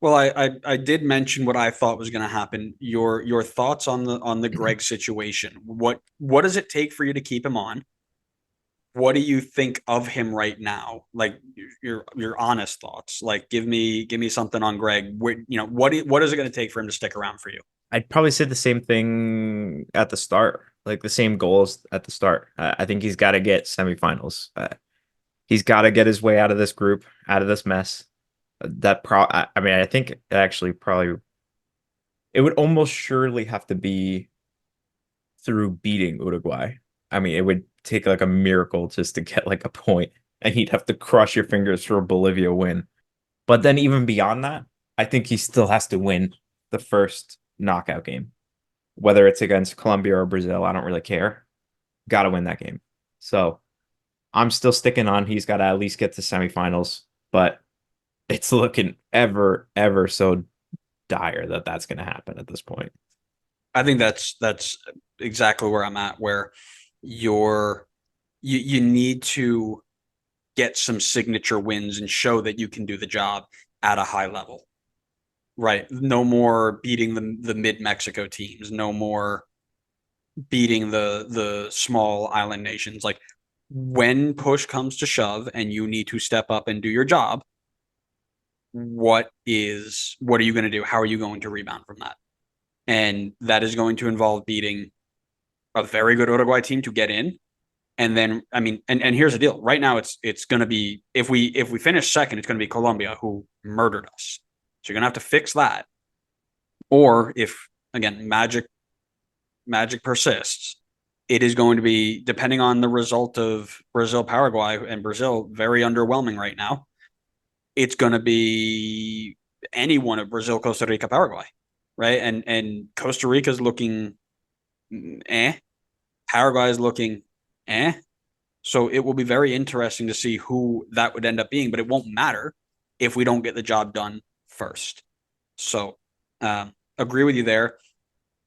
Well, I did mention what I thought was going to happen. Your thoughts on the Gregg situation. What does it take for you to keep him on? What do you think of him right now? Like your honest thoughts. Like give me something on Gregg. What is it going to take for him to stick around for you? I'd probably say the same thing at the start, like the same goals at the start. I think he's got to get semifinals. He's got to get his way out of this group, out of this mess. I mean, I think actually probably it would almost surely have to be through beating Uruguay. I mean, it would take like a miracle just to get like a point, and he'd have to cross your fingers for a Bolivia win. But then even beyond that, I think he still has to win the first knockout game, whether it's against Colombia or Brazil. I don't really care. Got to win that game. So I'm still sticking on. He's got to at least get to semifinals, but it's looking ever so dire that that's going to happen at this point. I think that's exactly where I'm at. Where you're you need to get some signature wins and show that you can do the job at a high level. Right. No more beating the mid Mexico teams. No more beating the small island nations. Like when push comes to shove and you need to step up and do your job, what are you going to do? How are you going to rebound from that? And that is going to involve beating a very good Uruguay team to get in. And then I mean, and here's the deal. Right now it's gonna be if we finish second, it's gonna be Colombia who murdered us. So you're gonna have to fix that. Or if again magic persists, it is going to be depending on the result of Brazil Paraguay, and Brazil very underwhelming right now. It's going to be any one of Brazil, Costa Rica, Paraguay, right? And Costa Rica is looking Paraguay is looking eh. So it will be very interesting to see who that would end up being, but it won't matter if we don't get the job done first. So agree with you there.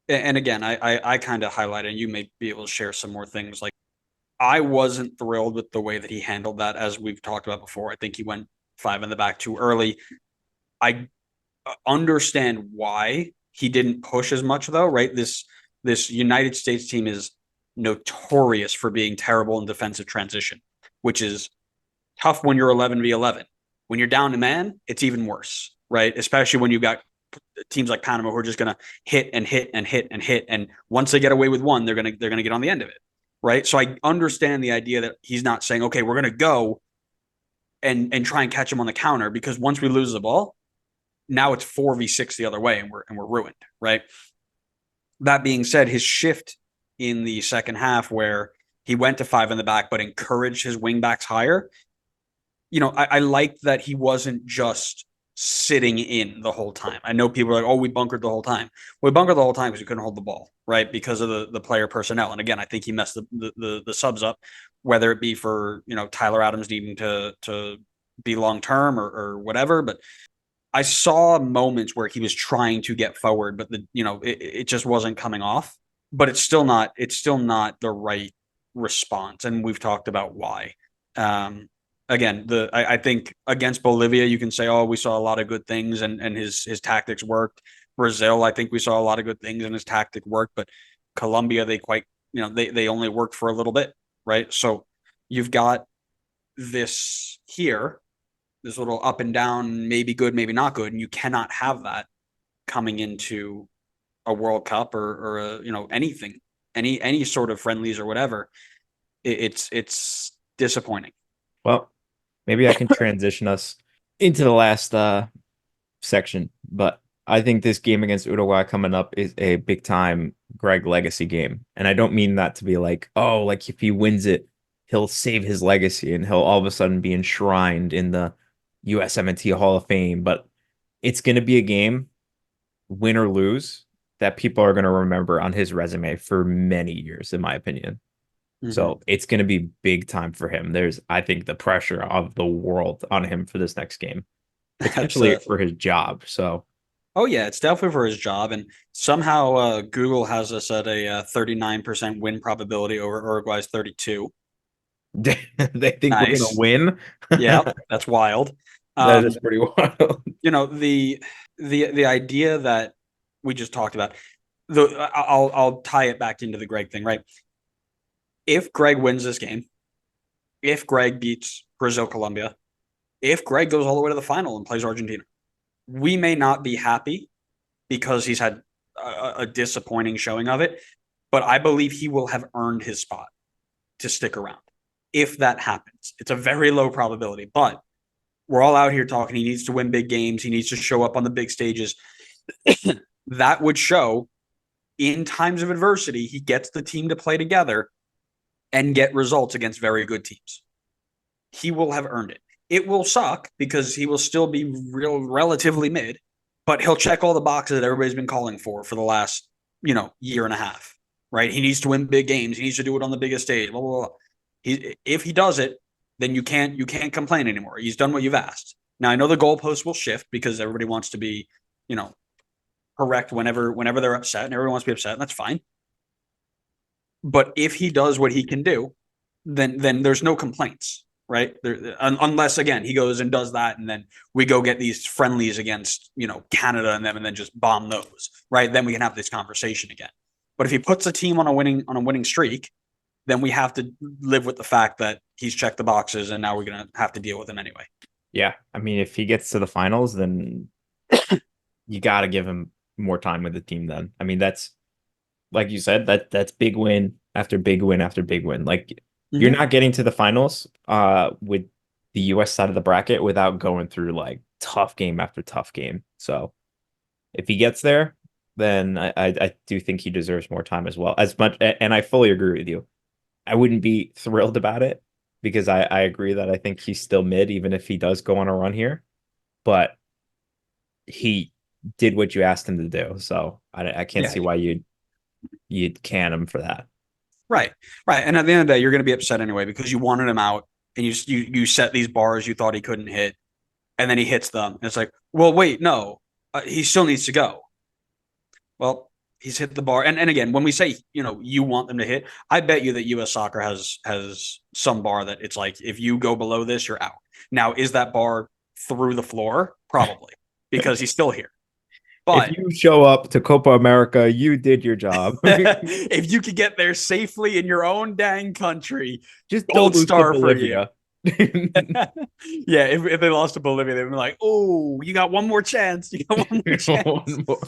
And again, I kind of highlighted, and you may be able to share some more things. Like I wasn't thrilled with the way that he handled that, as we've talked about before. I think he went five in the back too early. I understand why he didn't push as much, though. Right? This United States team is notorious for being terrible in defensive transition, which is tough when you're 11v11. When you're down to man, it's even worse, right? Especially when you've got teams like Panama who are just going to hit and hit and hit and hit, and once they get away with one, they're going to get on the end of it, right? So I understand the idea that he's not saying, okay, we're going to go and try and catch him on the counter, because once we lose the ball, now it's 4v6 the other way, and we're ruined, right? That being said, his shift in the second half where he went to five in the back but encouraged his wingbacks higher, I liked that he wasn't just sitting in the whole time. I know people are like, oh, we bunkered the whole time. We bunkered the whole time because we couldn't hold the ball, right? Because of the player personnel. And again, I think he messed the subs up, whether it be for, Tyler Adams needing to be long term or whatever. But I saw moments where he was trying to get forward, but it just wasn't coming off. But it's still not the right response. And we've talked about why. Again, I think against Bolivia, you can say, oh, we saw a lot of good things and his tactics worked. Brazil, I think we saw a lot of good things and his tactic worked, but Colombia, they only worked for a little bit, right? So you've got this here, this little up and down, maybe good, maybe not good, and you cannot have that coming into a World Cup or anything, any sort of friendlies or whatever. It's disappointing. Well, maybe I can transition us into the last section, but I think this game against Uruguay coming up is a big time Greg legacy game. And I don't mean that to be like, oh, like if he wins it, he'll save his legacy and he'll all of a sudden be enshrined in the USMNT Hall of Fame. But it's going to be a game, win or lose, that people are going to remember on his resume for many years, in my opinion. Mm-hmm. So it's going to be big time for him. There's, I think, the pressure of the world on him for this next game, That's potentially for his job. So oh yeah, it's definitely for his job, and somehow Google has us at a 39% win probability over Uruguay's 32. they think we're going to Nice. win. Yeah, that's wild. That is pretty wild. You know, the idea that we just talked about, I'll tie it back into the Gregg thing, right? If Gregg wins this game, if Gregg beats Brazil, Colombia, if Gregg goes all the way to the final and plays Argentina, we may not be happy because he's had a disappointing showing of it, but I believe he will have earned his spot to stick around if that happens. It's a very low probability, but we're all out here talking. He needs to win big games. He needs to show up on the big stages. That would show in times of adversity, he gets the team to play together and get results against very good teams. He will have earned it. It will suck because he will still be relatively mid, but he'll check all the boxes that everybody's been calling for the last, year and a half, right? He needs to win big games. He needs to do it on the biggest stage. Blah, blah, blah. If he does it, then you can't complain anymore. He's done what you've asked. Now I know the goalposts will shift because everybody wants to be, correct whenever they're upset, and everyone wants to be upset, and that's fine. But if he does what he can do, then there's no complaints, right? Unless again he goes and does that, and then we go get these friendlies against Canada and them, and then just bomb those, right? Then we can have this conversation again. But if he puts a team on a winning streak, then we have to live with the fact that he's checked the boxes, and now we're gonna have to deal with him anyway. Yeah, I mean, if he gets to the finals, then you got to give him more time with the team. Then, I mean, that's like you said, that's big win after big win after big win. Like you're not getting to the finals with the US side of the bracket without going through like tough game after tough game. So if he gets there, then I do think he deserves more time as well. As much, and I fully agree with you. I wouldn't be thrilled about it because I agree that I think he's still mid, even if he does go on a run here. But he did what you asked him to do. So I can't Yeah, see why you'd can him for that. right, right. And at the end of the day, you're going to be upset anyway because you wanted him out, and you set these bars you thought he couldn't hit, and then he hits them. And it's like, well, wait, no, he still needs to go. Well, he's hit the bar, and again, when we say you want them to hit, I bet you that U.S. Soccer has some bar that it's like if you go below this, you're out. Now, is that bar through the floor? Probably because he's still here. If But you show up to Copa America, you did your job. if you could get there safely in your own dang country, Just don't gold lose to star for you. Bolivia. Yeah, if they lost to Bolivia, they'd be like, "Oh, you got one more chance. You got one more chance." One more.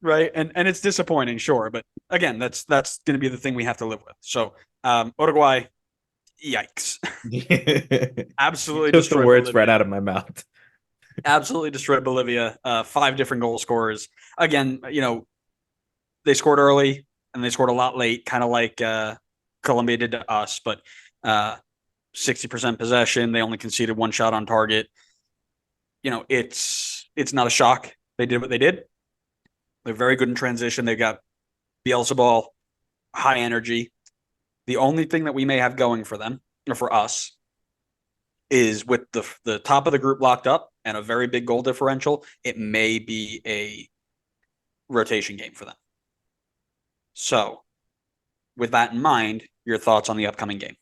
Right, and it's disappointing, sure, but again, that's going to be the thing we have to live with. So, Uruguay, yikes, absolutely Took the destroyed words right Bolivia. out of my mouth. Absolutely destroyed Bolivia. Five different goal scorers. Again, they scored early and they scored a lot late, kind of like Colombia did to us. But 60% possession, they only conceded one shot on target. It's not a shock. They did what they did. They're very good in transition. They've got Bielsa ball, high energy. The only thing that we may have going for them, or for us, is with the top of the group locked up and a very big goal differential, it may be a rotation game for them. So, with that in mind, your thoughts on the upcoming game?